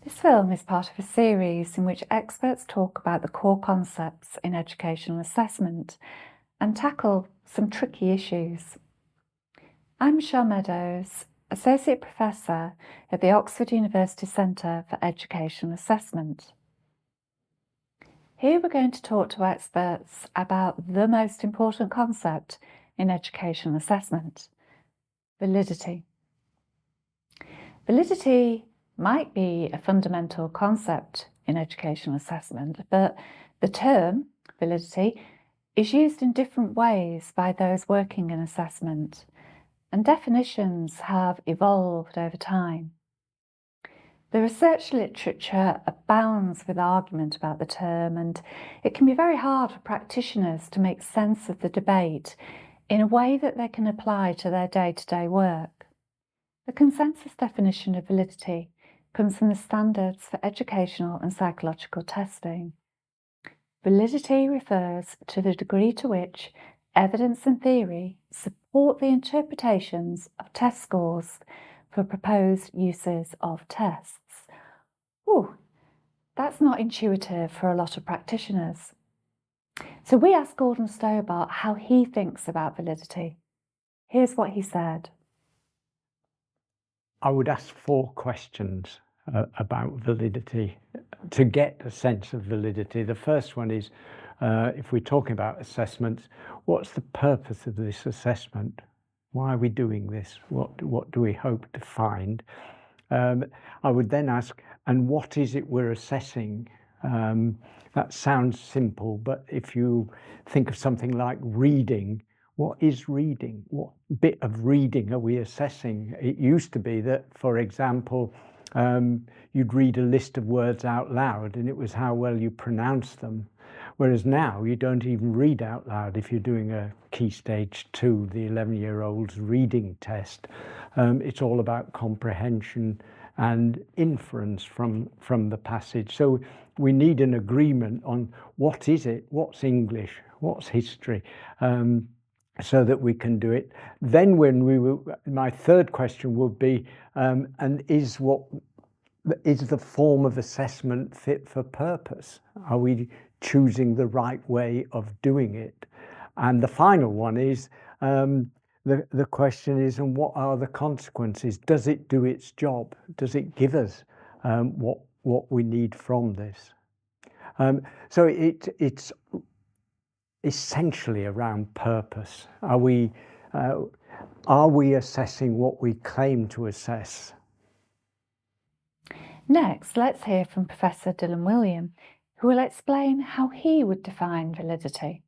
This film is part of a series in which experts talk about the core concepts in educational assessment and tackle some tricky issues. I'm Michelle Meadows, Associate Professor at the Oxford University Centre for Educational Assessment. Here we're going to talk to experts about the most important concept in educational assessment: validity. Validity might be a fundamental concept in educational assessment, but the term validity is used in different ways by those working in assessment, and definitions have evolved over time. The research literature abounds with argument about the term, and it can be very hard for practitioners to make sense of the debate in a way that they can apply to their day-to-day work. The consensus definition of validity comes from the Standards for Educational and Psychological Testing. Validity refers to the degree to which evidence and theory support the interpretations of test scores for proposed uses of tests. That's not intuitive for a lot of practitioners. So we asked Gordon Stobart how he thinks about validity. Here's what he said. I would ask 4 questions about validity to get a sense of validity. The first one is, if we're talking about assessments, what's the purpose of this assessment? Why are we doing this? What do we hope to find? I would then ask, and what is it we're assessing? That sounds simple, but if you think of something like reading, what is reading? What bit of reading are we assessing? It used to be that, for example, you'd read a list of words out loud and it was how well you pronounce them. Whereas now you don't even read out loud if you're doing a Key Stage 2, the 11-year-old's reading test. It's all about comprehension and inference from the passage. So we need an agreement on what is it, what's English, what's history, so that we can do it. Then my third question would be, and is the form of assessment fit for purpose? Are we choosing the right way of doing it? And the final one is, the question is, and what are the consequences? Does it do its job? Does it give us what we need from this? So it's essentially around purpose. Are we assessing what we claim to assess? Next, let's hear from Professor Dylan William, who will explain how he would define validity.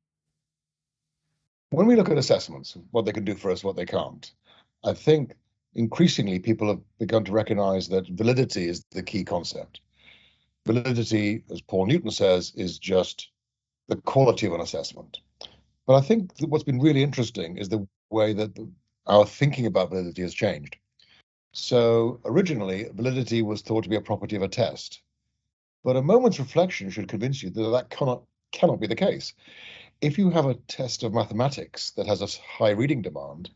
When we look at assessments, what they can do for us, what they can't, I think increasingly people have begun to recognize that validity is the key concept. Validity, as Paul Newton says, is just the quality of an assessment. But I think that what's been really interesting is the way that our thinking about validity has changed. So originally, validity was thought to be a property of a test. But a moment's reflection should convince you that that cannot be the case. If you have a test of mathematics that has a high reading demand,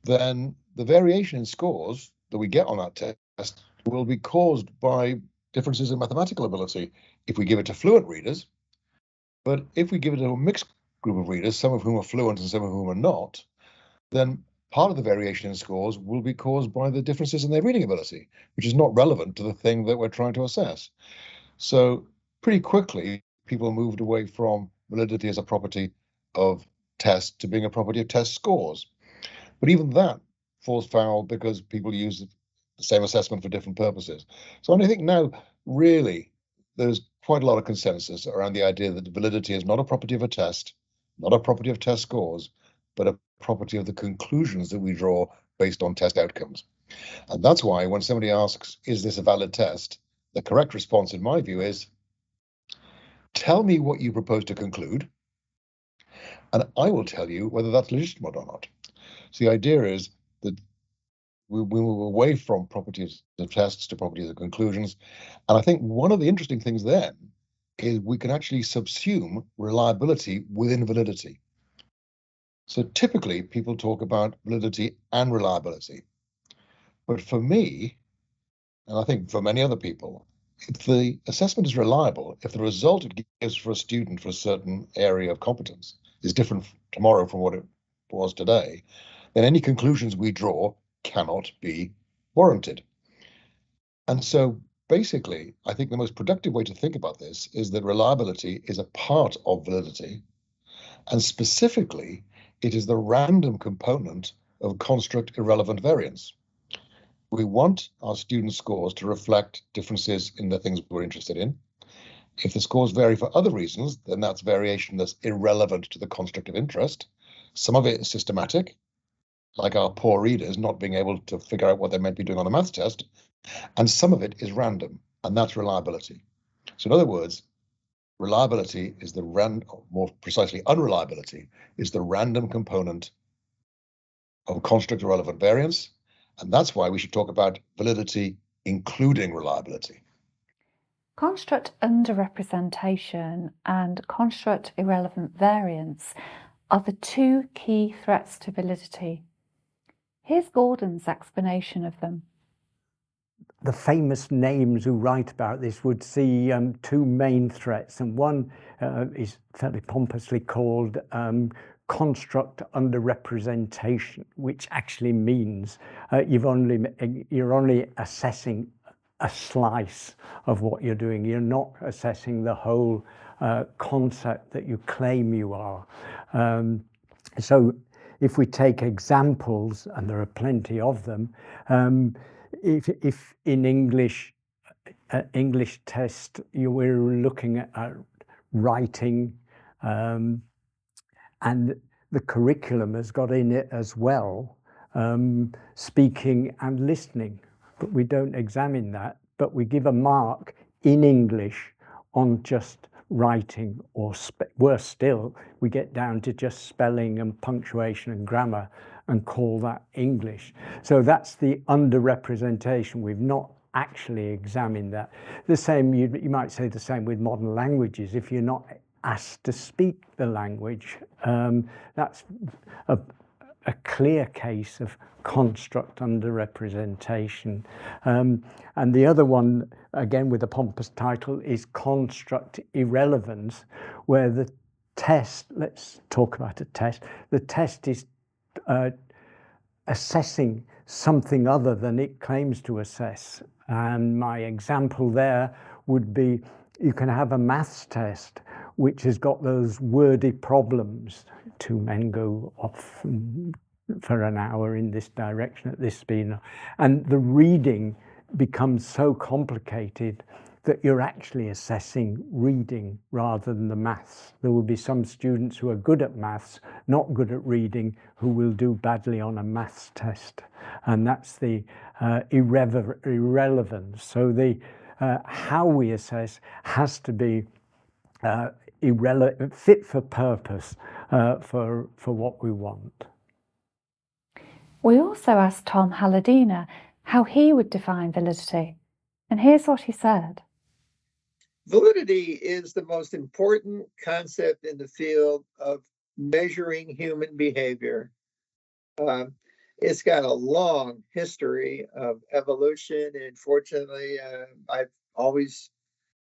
then the variation in scores that we get on that test will be caused by differences in mathematical ability if we give it to fluent readers. But if we give it to a mixed group of readers, some of whom are fluent and some of whom are not, then part of the variation in scores will be caused by the differences in their reading ability, which is not relevant to the thing that we're trying to assess. So pretty quickly, people moved away from validity as a property of test to being a property of test scores. But even that falls foul because people use the same assessment for different purposes. So I think now really there's quite a lot of consensus around the idea that validity is not a property of a test, not a property of test scores, but a property of the conclusions that we draw based on test outcomes. And that's why when somebody asks, is this a valid test? The correct response, in my view, is tell me what you propose to conclude, and I will tell you whether that's legitimate or not. So the idea is that we move away from properties of tests to properties of conclusions. And I think one of the interesting things then is we can actually subsume reliability within validity. So typically people talk about validity and reliability. But for me, and I think for many other people, if the assessment is reliable, if the result it gives for a student for a certain area of competence is different tomorrow from what it was today, then any conclusions we draw cannot be warranted. And so basically, I think the most productive way to think about this is that reliability is a part of validity, and specifically, it is the random component of construct irrelevant variance. We want our student scores to reflect differences in the things we're interested in. If the scores vary for other reasons, then that's variation that's irrelevant to the construct of interest. Some of it is systematic, like our poor readers not being able to figure out what they might be doing on a maths test, and some of it is random, and that's reliability. So in other words, reliability is the more precisely, unreliability is the random component of construct irrelevant variance, and that's why we should talk about validity including reliability. Construct underrepresentation and construct irrelevant variance are the two key threats to validity. Here's Gordon's explanation of them. The famous names who write about this would see two main threats, and one is fairly pompously called construct underrepresentation, which actually means you're only assessing a slice of what you're doing. You're not assessing the whole concept that you claim you are. So if we take examples, and there are plenty of them, if in English test you were looking at writing, and the curriculum has got in it as well, speaking and listening, but we don't examine that, but we give a mark in English on just writing, or worse still, we get down to just spelling and punctuation and grammar and call that English. So that's the underrepresentation. We've not actually examined that. The same, you might say the same with modern languages. If you're not asked to speak the language, that's a clear case of construct underrepresentation. And the other one, again with a pompous title, is construct irrelevance, where the test, let's talk about a test, the test is assessing something other than it claims to assess. And my example there would be, you can have a maths test which has got those wordy problems. Two men go off for an hour in this direction at this speed, and the reading becomes so complicated that you're actually assessing reading rather than the maths. There will be some students who are good at maths, not good at reading, who will do badly on a maths test, and that's the irrelevance. So the how we assess has to be fit for purpose for what we want. We also asked Tom Halladina how he would define validity, and here's what he said. Validity is the most important concept in the field of measuring human behavior. It's got a long history of evolution, and fortunately, I've always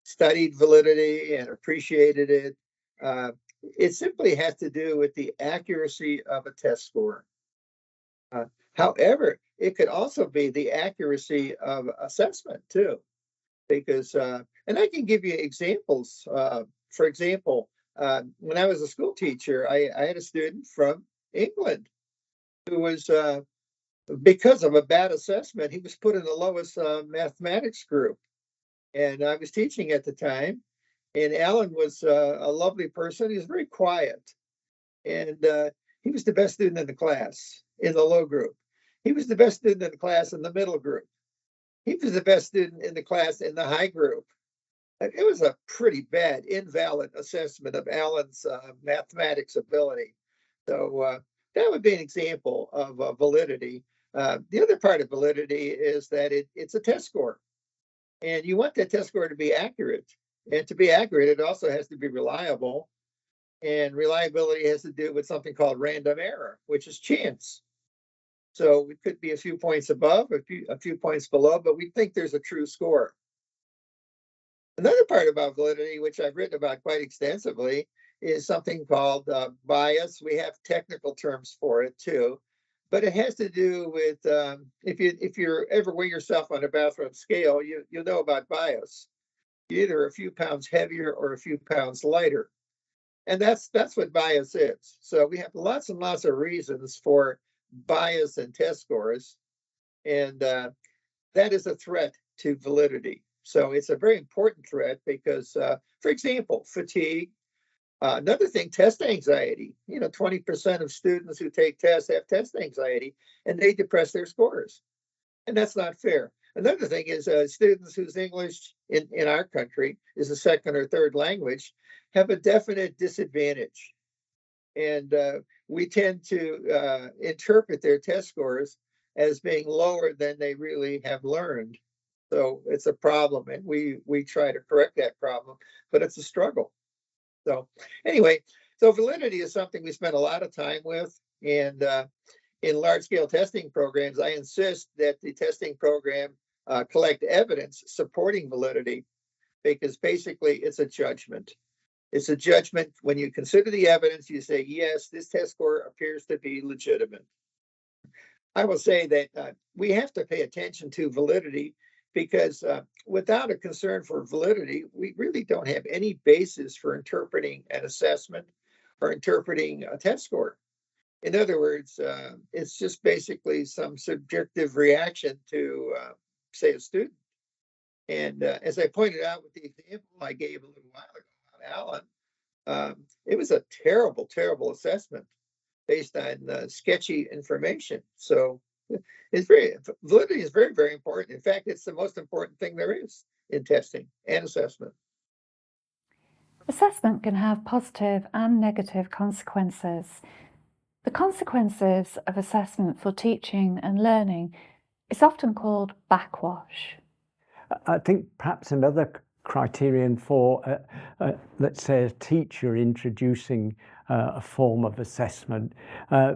studied validity and appreciated it. It simply has to do with the accuracy of a test score. However, it could also be the accuracy of assessment too, because, and I can give you examples. For example, when I was a school teacher, I had a student from England who was, because of a bad assessment, he was put in the lowest mathematics group. And I was teaching at the time, and Alan was a lovely person. He was very quiet, and he was the best student in the class in the low group. He was the best student in the class in the middle group. He was the best student in the class in the high group. It was a pretty bad, invalid assessment of Alan's mathematics ability. So that would be an example of validity. The other part of validity is that it's a test score. And you want that test score to be accurate. And to be accurate, it also has to be reliable. And reliability has to do with something called random error, which is chance. So it could be a few points above, a few points below, but we think there's a true score. Another part about validity, which I've written about quite extensively, is something called bias. We have technical terms for it too, but it has to do with if you ever weigh yourself on a bathroom scale, you know about bias. You're either a few pounds heavier or a few pounds lighter, and that's what bias is. So we have lots and lots of reasons for bias in test scores, and that is a threat to validity. So it's a very important threat because, for example, fatigue. Another thing, test anxiety. 20% of students who take tests have test anxiety, and they depress their scores, and that's not fair. Another thing is students whose English in our country is a second or third language have a definite disadvantage, and we tend to interpret their test scores as being lower than they really have learned. So it's a problem, and we try to correct that problem, but it's a struggle. So anyway, so validity is something we spend a lot of time with, and in large-scale testing programs, I insist that the testing program collect evidence supporting validity, because basically it's a judgment. It's a judgment. When you consider the evidence, you say, yes, this test score appears to be legitimate. I will say that we have to pay attention to validity, because without a concern for validity, we really don't have any basis for interpreting an assessment or interpreting a test score. In other words, it's just basically some subjective reaction to, say, a student. And as I pointed out with the example I gave a little while ago on Alan, it was a terrible, terrible assessment based on sketchy information. So validity is very, very important. In fact, it's the most important thing there is in testing and assessment. Assessment can have positive and negative consequences. The consequences of assessment for teaching and learning is often called backwash. I think perhaps another criterion for, let's say, a teacher introducing a form of assessment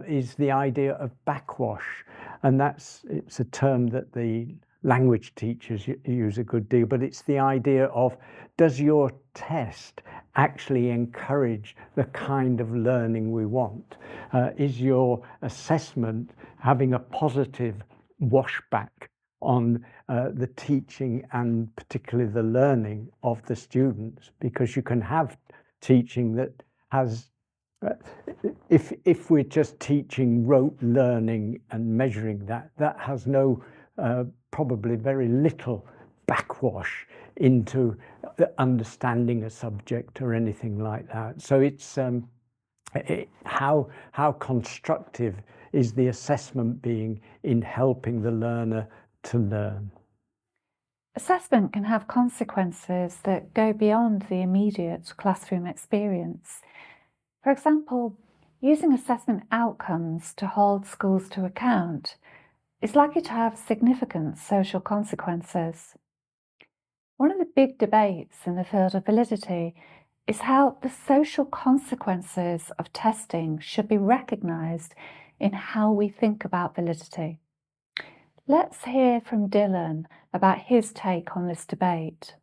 is the idea of backwash. And it's a term that the language teachers use a good deal, but it's the idea of, does your test actually encourage the kind of learning we want? Is your assessment having a positive washback on the teaching and particularly the learning of the students? Because you can have teaching that has, if we're just teaching rote learning and measuring that has no, probably very little backwash into understanding a subject or anything like that. So it's how constructive is the assessment being in helping the learner to learn? Assessment can have consequences that go beyond the immediate classroom experience. For example, using assessment outcomes to hold schools to account is likely to have significant social consequences. One of the big debates in the field of validity is how the social consequences of testing should be recognised in how we think about validity. Let's hear from Dylan about his take on this debate.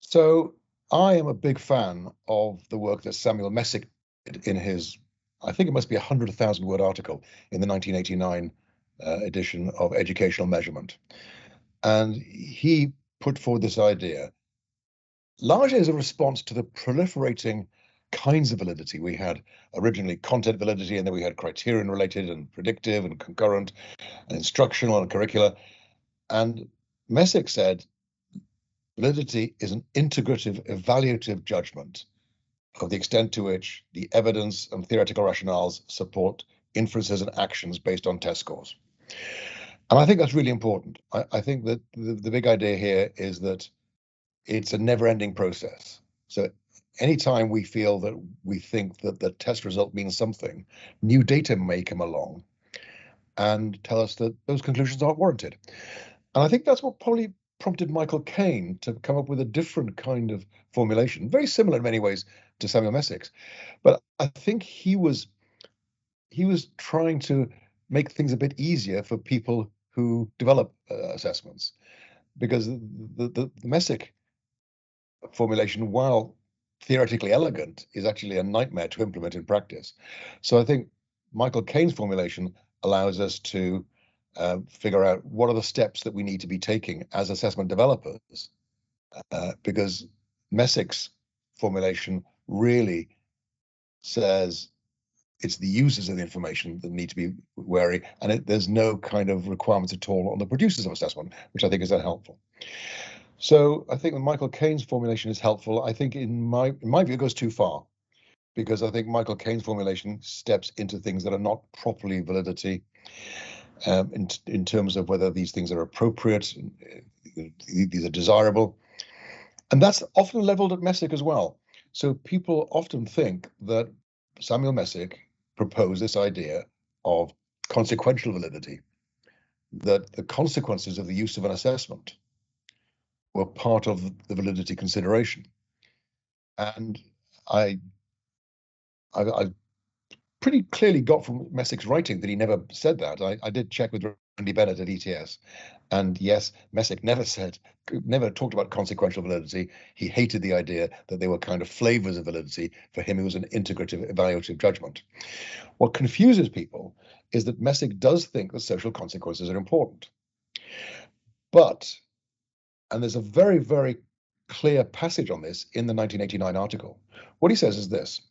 So I am a big fan of the work that Samuel Messick did in his, I think it must be a 100,000 word article in the 1989 edition of Educational Measurement. And he put forward this idea largely as a response to the proliferating kinds of validity. We had originally content validity, and then we had criterion related and predictive and concurrent and instructional and curricular. And Messick said, validity is an integrative, evaluative judgment of the extent to which the evidence and theoretical rationales support inferences and actions based on test scores. And I think that's really important. I think that the big idea here is that it's a never-ending process. So anytime we feel that we think that the test result means something, new data may come along and tell us that those conclusions aren't warranted. And I think that's what probably prompted Michael Caine to come up with a different kind of formulation, very similar in many ways to Samuel Messick's. But I think he was trying to make things a bit easier for people who develop assessments, because the Messick formulation, while theoretically elegant, is actually a nightmare to implement in practice. So I think Michael Cain's formulation allows us to figure out what are the steps that we need to be taking as assessment developers, because Messick's formulation really says it's the users of the information that need to be wary, and there's no kind of requirements at all on the producers of assessment, which I think is unhelpful. So I think that Michael Cain's formulation is helpful. I think in my view, it goes too far, because I think Michael Cain's formulation steps into things that are not properly validity, in terms of whether these things are appropriate, these are desirable. And that's often leveled at Messick as well. So people often think that Samuel Messick proposed this idea of consequential validity, that the consequences of the use of an assessment were part of the validity consideration. And I pretty clearly got from Messick's writing that he never said that. I did check with Randy Bennett at ETS, and yes, Messick never talked about consequential validity. He hated the idea that they were kind of flavors of validity. For him, it was an integrative, evaluative judgment. What confuses people is that Messick does think that social consequences are important. But, and there's a very, very clear passage on this in the 1989 article. What he says is this: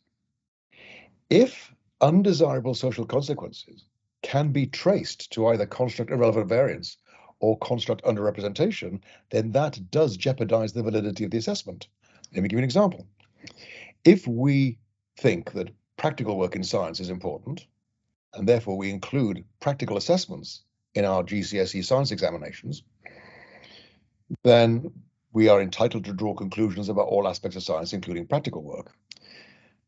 if undesirable social consequences can be traced to either construct irrelevant variance or construct underrepresentation, then that does jeopardize the validity of the assessment. Let me give you an example. If we think that practical work in science is important, and therefore we include practical assessments in our GCSE science examinations, then we are entitled to draw conclusions about all aspects of science, including practical work.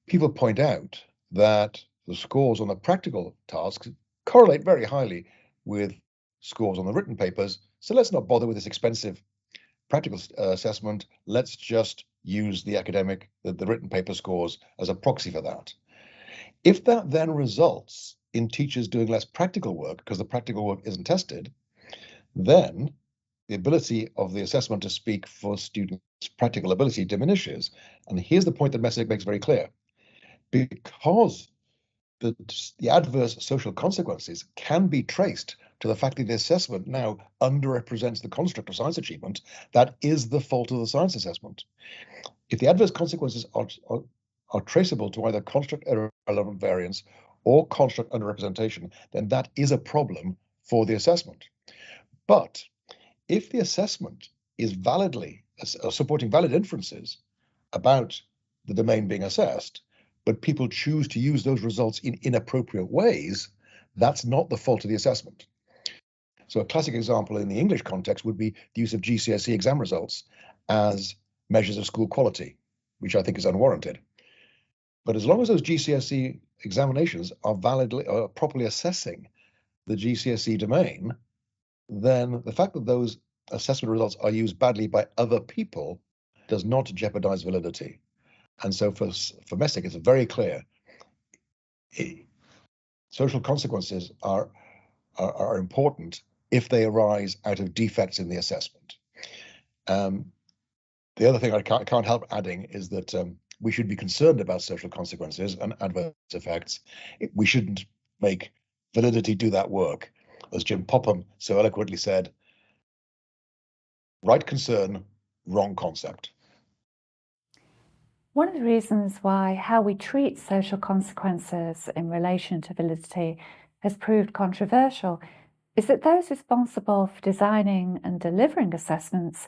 People point out that the scores on the practical tasks correlate very highly with scores on the written papers. So let's not bother with this expensive practical assessment. Let's just use the written paper scores as a proxy for that. If that then results in teachers doing less practical work because the practical work isn't tested, then the ability of the assessment to speak for students' practical ability diminishes. And here's the point that Messick makes very clear. Because the adverse social consequences can be traced to the fact that the assessment now underrepresents the construct of science achievement, that is the fault of the science assessment. If the adverse consequences are traceable to either construct irrelevant variance or construct underrepresentation, then that is a problem for the assessment. But if the assessment is validly supporting valid inferences about the domain being assessed, but people choose to use those results in inappropriate ways, that's not the fault of the assessment. So a classic example in the English context would be the use of GCSE exam results as measures of school quality, which I think is unwarranted. But as long as those GCSE examinations are properly assessing the GCSE domain, then the fact that those assessment results are used badly by other people does not jeopardize validity. And so for Messick, it's very clear. Social consequences are important if they arise out of defects in the assessment. The other thing I can't help adding is that we should be concerned about social consequences and adverse effects. We shouldn't make validity do that work. As Jim Popham so eloquently said, right concern, wrong concept. One of the reasons why how we treat social consequences in relation to validity has proved controversial is that those responsible for designing and delivering assessments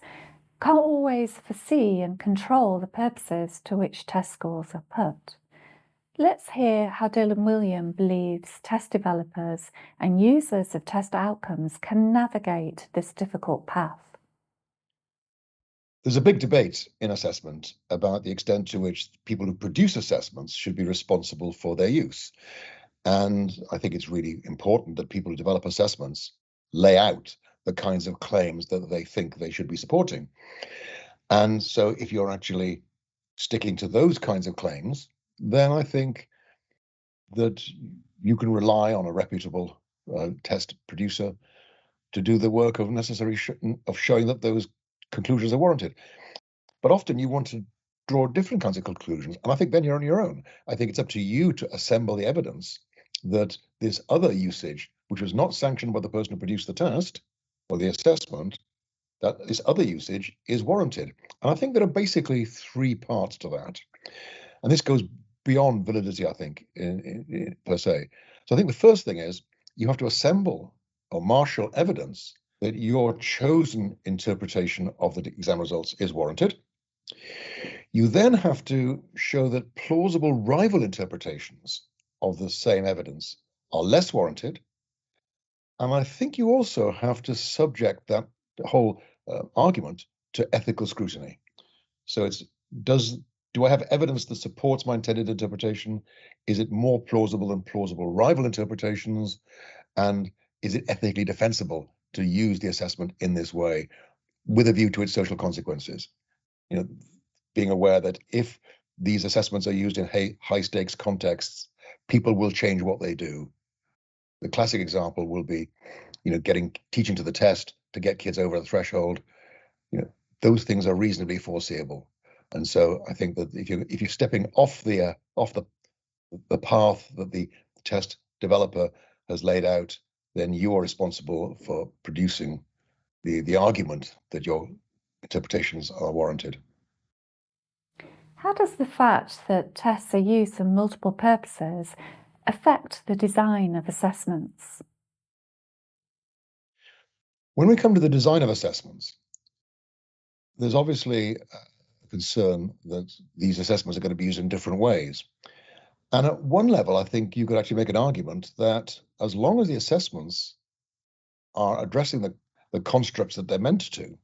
can't always foresee and control the purposes to which test scores are put. Let's hear how Dylan William believes test developers and users of test outcomes can navigate this difficult path. There's a big debate in assessment about the extent to which people who produce assessments should be responsible for their use. And I think it's really important that people who develop assessments lay out the kinds of claims that they think they should be supporting. And so if you're actually sticking to those kinds of claims, then I think that you can rely on a reputable test producer to do the work of of showing that those conclusions are warranted. But often you want to draw different kinds of conclusions, and I think then you're on your own. I think it's up to you to assemble the evidence that this other usage, which was not sanctioned by the person who produced the test or the assessment, that this other usage is warranted. And I think there are basically three parts to that. And this goes beyond validity, I think, per se. So I think the first thing is you have to assemble or marshal evidence that your chosen interpretation of the exam results is warranted. You then have to show that plausible rival interpretations of the same evidence are less warranted. And I think you also have to subject that whole argument to ethical scrutiny. So it's do I have evidence that supports my intended interpretation? Is it more plausible than plausible rival interpretations? And is it ethically defensible to use the assessment in this way with a view to its social consequences? You know, being aware that if these assessments are used in high stakes contexts, people will change what they do. The classic example will be, teaching to the test to get kids over the threshold. Those things are reasonably foreseeable. And so I think that if you're stepping off the path that the test developer has laid out, then you are responsible for producing the argument that your interpretations are warranted. How does the fact that tests are used for multiple purposes affect the design of assessments? When we come to the design of assessments, there's obviously a concern that these assessments are going to be used in different ways. And at one level, I think you could actually make an argument that as long as the assessments are addressing the constructs that they're meant to,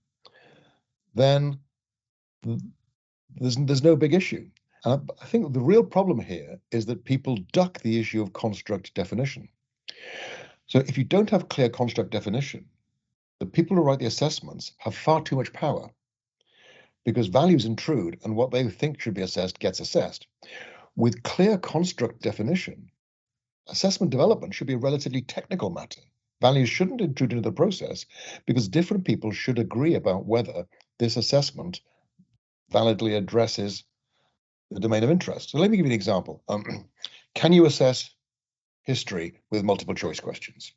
then there's no big issue. And I think the real problem here is that people duck the issue of construct definition. So if you don't have clear construct definition, the people who write the assessments have far too much power because values intrude and what they think should be assessed gets assessed. With clear construct definition, assessment development should be a relatively technical matter. Values shouldn't intrude into the process because different people should agree about whether this assessment validly addresses the domain of interest. So let me give you an example. Can you assess history with multiple choice questions?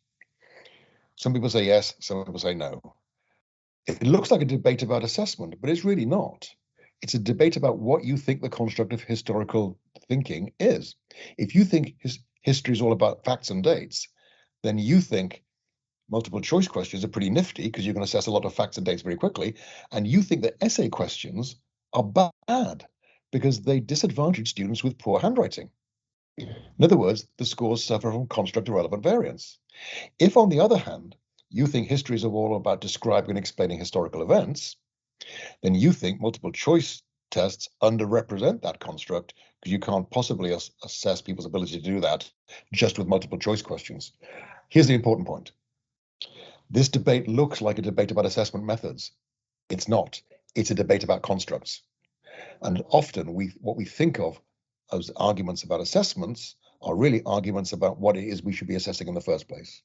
Some people say yes, some people say no. It looks like a debate about assessment, but it's really not. It's a debate about what you think the construct of historical thinking is. If you think history is all about facts and dates, then you think multiple choice questions are pretty nifty because you can assess a lot of facts and dates very quickly. And you think that essay questions are bad because they disadvantage students with poor handwriting. In other words, the scores suffer from construct irrelevant variance. If, on the other hand, you think history is all about describing and explaining historical events, then you think multiple choice tests underrepresent that construct because you can't possibly assess people's ability to do that just with multiple choice questions. Here's the important point. This debate looks like a debate about assessment methods. It's not. It's a debate about constructs. And often what we think of as arguments about assessments are really arguments about what it is we should be assessing in the first place.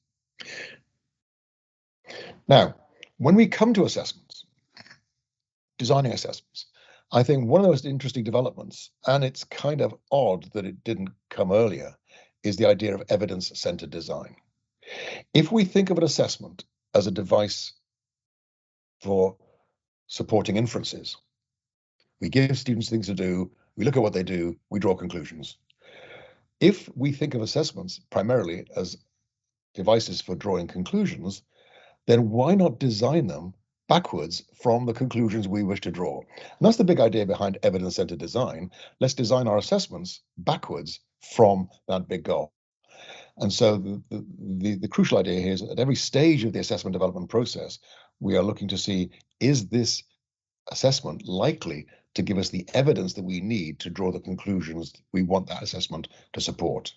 Now, when we come to assessments, designing assessments, I think one of the most interesting developments, and it's kind of odd that it didn't come earlier, is the idea of evidence-centered design. If we think of an assessment as a device for supporting inferences, we give students things to do, we look at what they do, we draw conclusions. If we think of assessments primarily as devices for drawing conclusions, then why not design them backwards from the conclusions we wish to draw? And that's the big idea behind evidence-centered design. Let's design our assessments backwards from that big goal. And so the crucial idea here is that at every stage of the assessment development process, we are looking to see, is this assessment likely to give us the evidence that we need to draw the conclusions we want that assessment to support?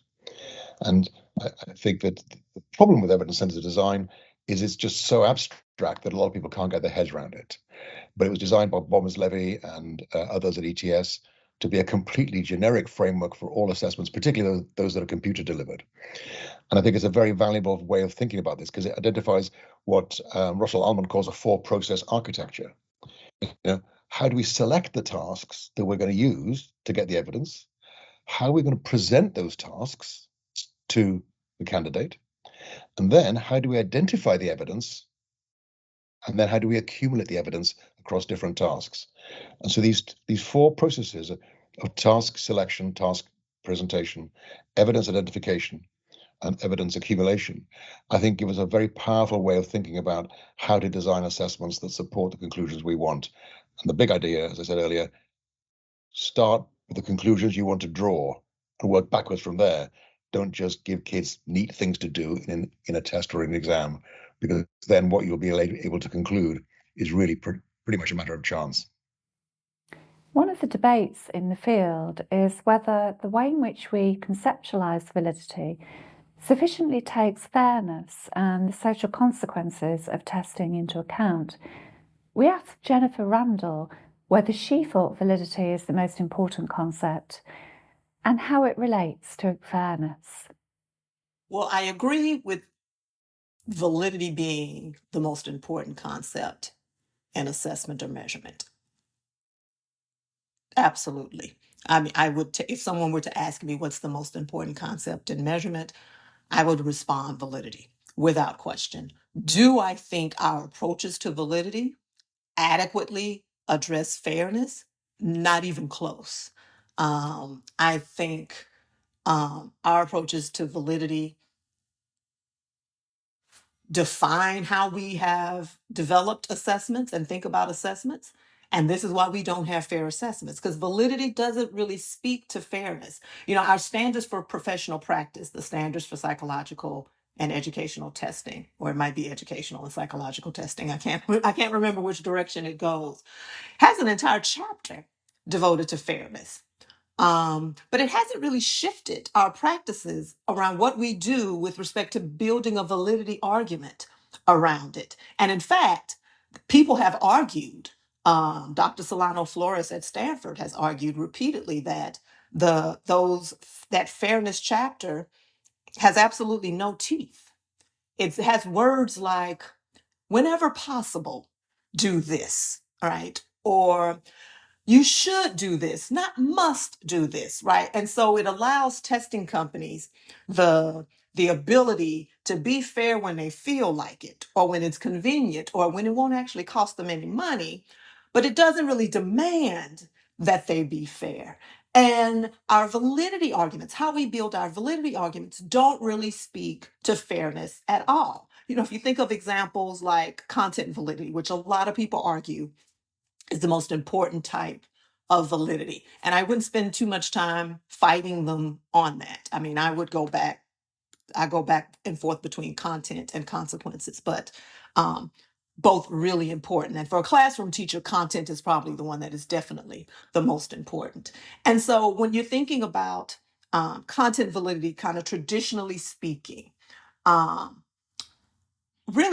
And I think that the problem with evidence-centered design is it's just so abstract that a lot of people can't get their heads around it. But it was designed by Bobbins-Levy and others at ETS to be a completely generic framework for all assessments, particularly those that are computer delivered. And I think it's a very valuable way of thinking about this because it identifies what Russell Almond calls a 4-process architecture. How do we select the tasks that we're going to use to get the evidence? How are we going to present those tasks to the candidate? And then how do we identify the evidence? And then how do we accumulate the evidence across different tasks? And so these 4 processes of task selection, task presentation, evidence identification, and evidence accumulation, I think give us a very powerful way of thinking about how to design assessments that support the conclusions we want. And the big idea, as I said earlier, start with the conclusions you want to draw and work backwards from there. Don't just give kids neat things to do in a test or an exam, because then what you'll be able to conclude is really pretty much a matter of chance. One of the debates in the field is whether the way in which we conceptualise validity sufficiently takes fairness and the social consequences of testing into account. We asked Jennifer Randall whether she thought validity is the most important concept and how it relates to fairness. Well, I agree with validity being the most important concept in assessment or measurement. Absolutely. I mean, I would, if someone were to ask me what's the most important concept in measurement, I would respond validity without question. Do I think our approaches to validity adequately address fairness? Not even close. I think our approaches to validity define how we have developed assessments and think about assessments. And this is why we don't have fair assessments, because validity doesn't really speak to fairness. You know, our standards for professional practice, the standards for psychological and educational testing, or it might be educational and psychological testing. I can't remember which direction it goes, has an entire chapter devoted to fairness. But it hasn't really shifted our practices around what we do with respect to building a validity argument around it. And in fact, people have argued, Dr. Solano Flores at Stanford has argued repeatedly that that fairness chapter has absolutely no teeth. It has words like, whenever possible, do this, right? Or you should do this, not must do this, right? And so it allows testing companies the ability to be fair when they feel like it, or when it's convenient, or when it won't actually cost them any money, but it doesn't really demand that they be fair. And our validity arguments, how we build our validity arguments, don't really speak to fairness at all. You know, if you think of examples like content validity, which a lot of people argue is the most important type of validity. And I wouldn't spend too much time fighting them on that. I mean, I go back and forth between content and consequences, but both really important. And for a classroom teacher, content is probably the one that is definitely the most important. And so when you're thinking about content validity, kind of traditionally speaking, really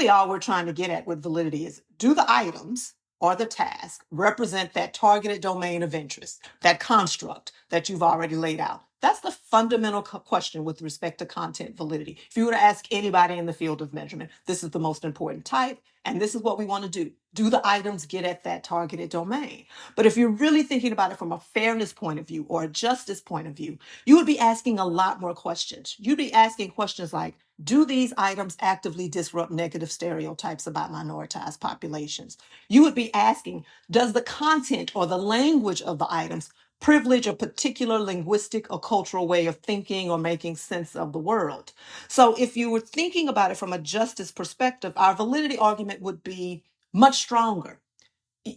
all we're trying to get at with validity is, do the items or the task represent that targeted domain of interest, that construct that you've already laid out? That's the fundamental question with respect to content validity. If you were to ask anybody in the field of measurement, this is the most important type, and this is what we want to do. Do the items get at that targeted domain? But if you're really thinking about it from a fairness point of view or a justice point of view, you would be asking a lot more questions. You'd be asking questions like, do these items actively disrupt negative stereotypes about minoritized populations? You would be asking, does the content or the language of the items privilege a particular linguistic or cultural way of thinking or making sense of the world? So if you were thinking about it from a justice perspective, our validity argument would be much stronger.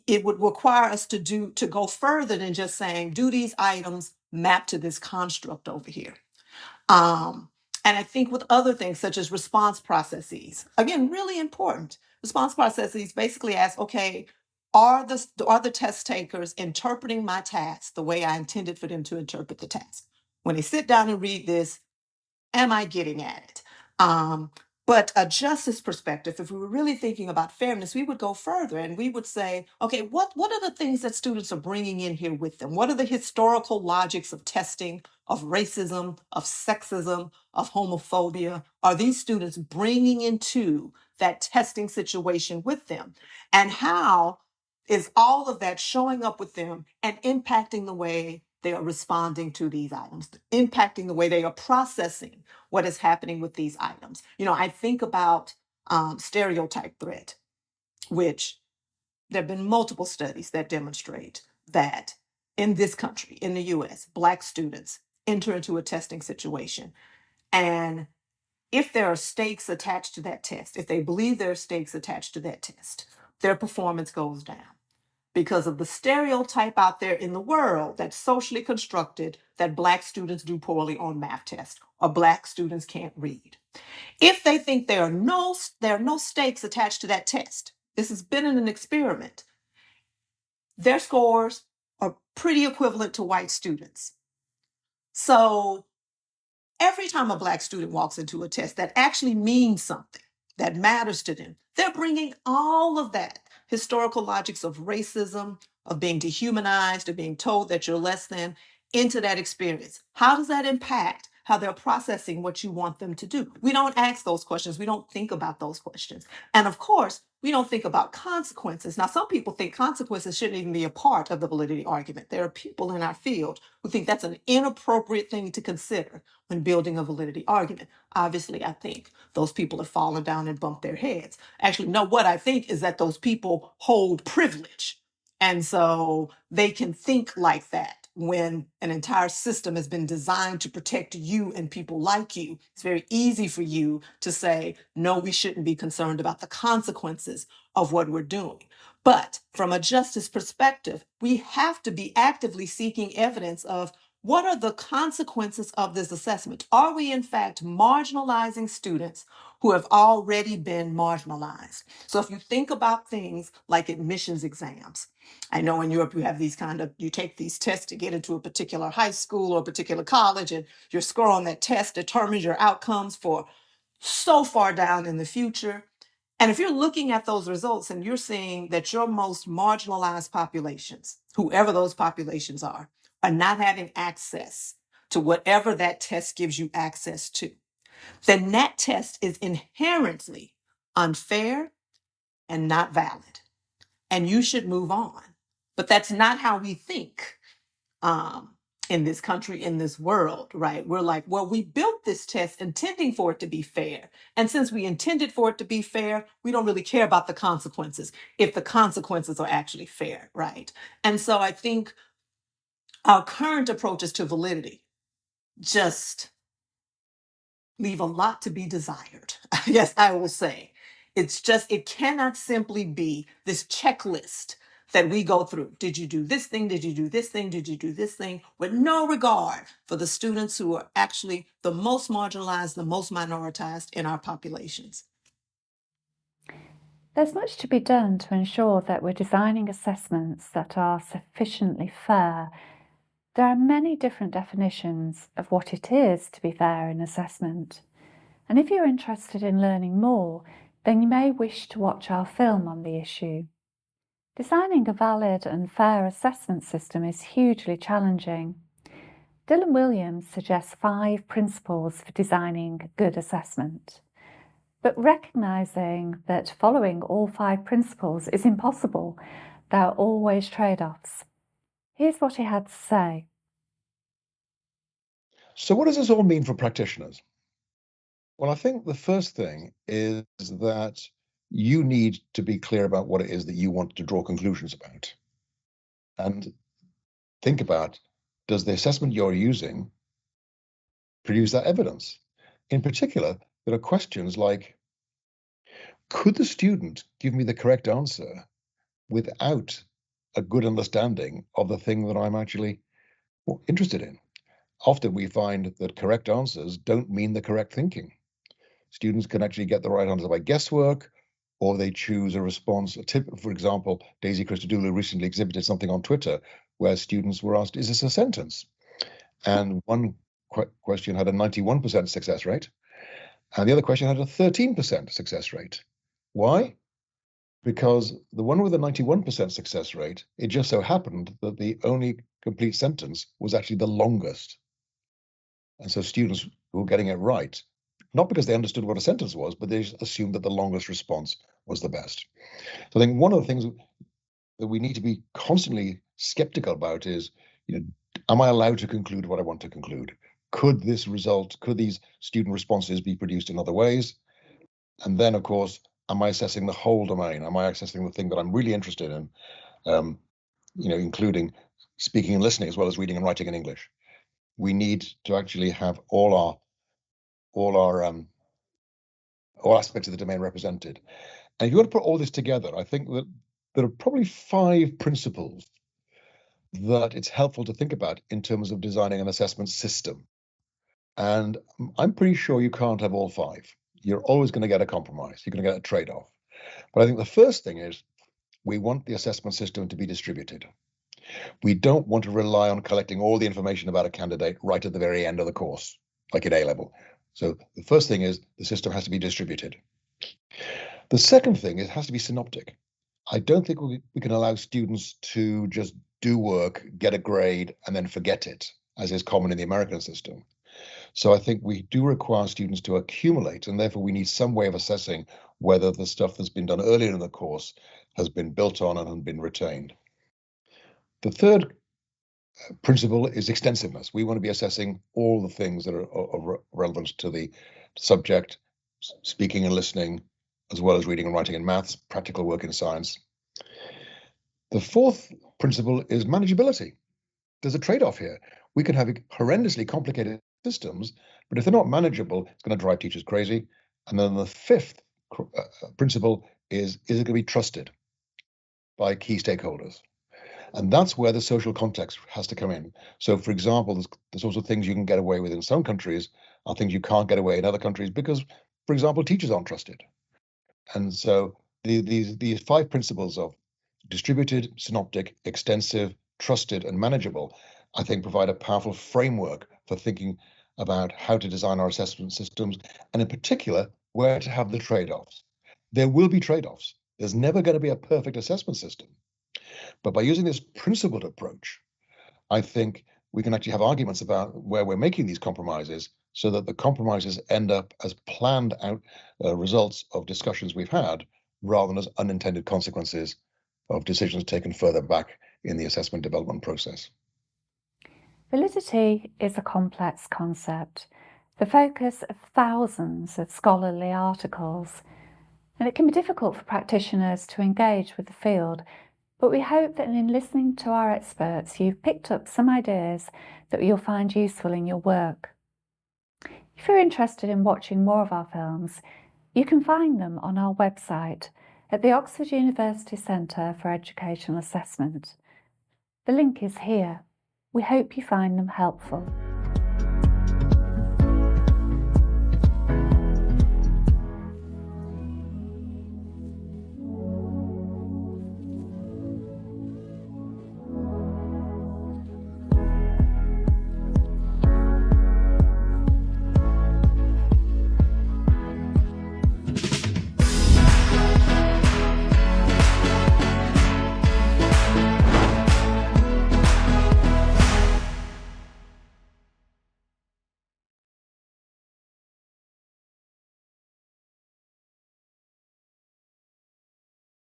It would require us to go further than just saying, do these items map to this construct over here? And I think with other things such as response processes, again, really important. Response processes basically ask, okay, are the test takers interpreting my task the way I intended for them to interpret the task? When they sit down and read this, am I getting at it? But a justice perspective, if we were really thinking about fairness, we would go further and we would say, okay, what are the things that students are bringing in here with them? What are the historical logics of testing, of racism, of sexism, of homophobia? Are these students bringing into that testing situation with them? And how is all of that showing up with them and impacting the way they are responding to these items, impacting the way they are processing what is happening with these items? I think about stereotype threat, which there have been multiple studies that demonstrate that in this country, in the US, Black students enter into a testing situation. And if there are stakes attached to that test, if they believe there are stakes attached to that test, their performance goes down because of the stereotype out there in the world that's socially constructed that Black students do poorly on math tests or Black students can't read. If they think there are no stakes attached to that test, this has been in an experiment, their scores are pretty equivalent to white students. So every time a Black student walks into a test that actually means something, that matters to them, they're bringing all of that historical logics of racism, of being dehumanized, of being told that you're less than, into that experience. How does that impact how they're processing what you want them to do? We don't ask those questions. We don't think about those questions. And of course, we don't think about consequences. Now, some people think consequences shouldn't even be a part of the validity argument. There are people in our field who think that's an inappropriate thing to consider when building a validity argument. Obviously, I think those people have fallen down and bumped their heads. Actually, no, what I think is that those people hold privilege. And so they can think like that when an entire system has been designed to protect you and people like you. It's very easy for you to say, no, we shouldn't be concerned about the consequences of what we're doing. But from a justice perspective, we have to be actively seeking evidence of what are the consequences of this assessment. Are we in fact marginalizing students who have already been marginalized? So if you think about things like admissions exams, I know in Europe you have you take these tests to get into a particular high school or a particular college, and your score on that test determines your outcomes for so far down in the future. And if you're looking at those results and you're seeing that your most marginalized populations, whoever those populations are not having access to whatever that test gives you access to, then that test is inherently unfair and not valid. And you should move on. But that's not how we think in this country, in this world, right? We're like, well, we built this test intending for it to be fair. And since we intended for it to be fair, we don't really care about the consequences if the consequences are actually fair, right? And so I think our current approaches to validity just leave a lot to be desired. Yes, I will say. It cannot simply be this checklist that we go through. Did you do this thing? Did you do this thing? Did you do this thing? With no regard for the students who are actually the most marginalized, the most minoritized in our populations. There's much to be done to ensure that we're designing assessments that are sufficiently fair. There are many different definitions of what it is to be fair in assessment. And if you're interested in learning more, then you may wish to watch our film on the issue. Designing a valid and fair assessment system is hugely challenging. Dylan Williams suggests 5 principles for designing a good assessment. But recognising that following all 5 principles is impossible, there are always trade-offs. Here's what he had to say. So what does this all mean for practitioners? Well, I think the first thing is that you need to be clear about what it is that you want to draw conclusions about. And think about, does the assessment you're using produce that evidence? In particular, there are questions like, could the student give me the correct answer without a good understanding of the thing that I'm actually interested in? Often we find that correct answers don't mean the correct thinking. Students can actually get the right answer by guesswork, or they choose a response. For example, Daisy Christodoulou recently exhibited something on Twitter where students were asked, is this a sentence? And one question had a 91% success rate, And the other question had a 13% success rate. Why? Because the one with a 91% success rate, it just so happened that the only complete sentence was actually the longest. And so students were getting it right, not because they understood what a sentence was, but they assumed that the longest response was the best. So I think one of the things that we need to be constantly skeptical about is, am I allowed to conclude what I want to conclude? Could these student responses be produced in other ways? And then, of course, am I assessing the whole domain? Am I assessing the thing that I'm really interested in, including speaking and listening as well as reading and writing in English? We need to actually have all aspects of the domain represented. And if you want to put all this together, I think that there are probably 5 principles that it's helpful to think about in terms of designing an assessment system. And I'm pretty sure you can't have all 5. You're always going to get a compromise. You're going to get a trade-off. But I think the first thing is we want the assessment system to be distributed. We don't want to rely on collecting all the information about a candidate right at the very end of the course, like at A-level. So the first thing is the system has to be distributed. The second thing, it has to be synoptic. I don't think we can allow students to just do work, get a grade, and then forget it, as is common in the American system. So I think we do require students to accumulate, and therefore we need some way of assessing whether the stuff that's been done earlier in the course has been built on and has been retained. The third principle is extensiveness. We want to be assessing all the things that are of relevance to the subject, speaking and listening, as well as reading and writing in maths, practical work in science. The fourth principle is manageability. There's a trade-off here. We can have horrendously complicated systems, but if they're not manageable, it's going to drive teachers crazy. And then the fifth principle is it going to be trusted by key stakeholders? And that's where the social context has to come in. So, for example, there's also things you can get away with in some countries are things you can't get away in other countries because, for example, teachers aren't trusted. And so these 5 principles of distributed, synoptic, extensive, trusted, and manageable, I think provide a powerful framework for thinking about how to design our assessment systems, and in particular, where to have the trade-offs. There will be trade-offs. There's never going to be a perfect assessment system. But by using this principled approach, I think we can actually have arguments about where we're making these compromises so that the compromises end up as planned out results of discussions we've had rather than as unintended consequences of decisions taken further back in the assessment development process. Validity is a complex concept, the focus of thousands of scholarly articles, and it can be difficult for practitioners to engage with the field, but we hope that in listening to our experts, you've picked up some ideas that you'll find useful in your work. If you're interested in watching more of our films, you can find them on our website at the Oxford University Centre for Educational Assessment. The link is here. We hope you find them helpful.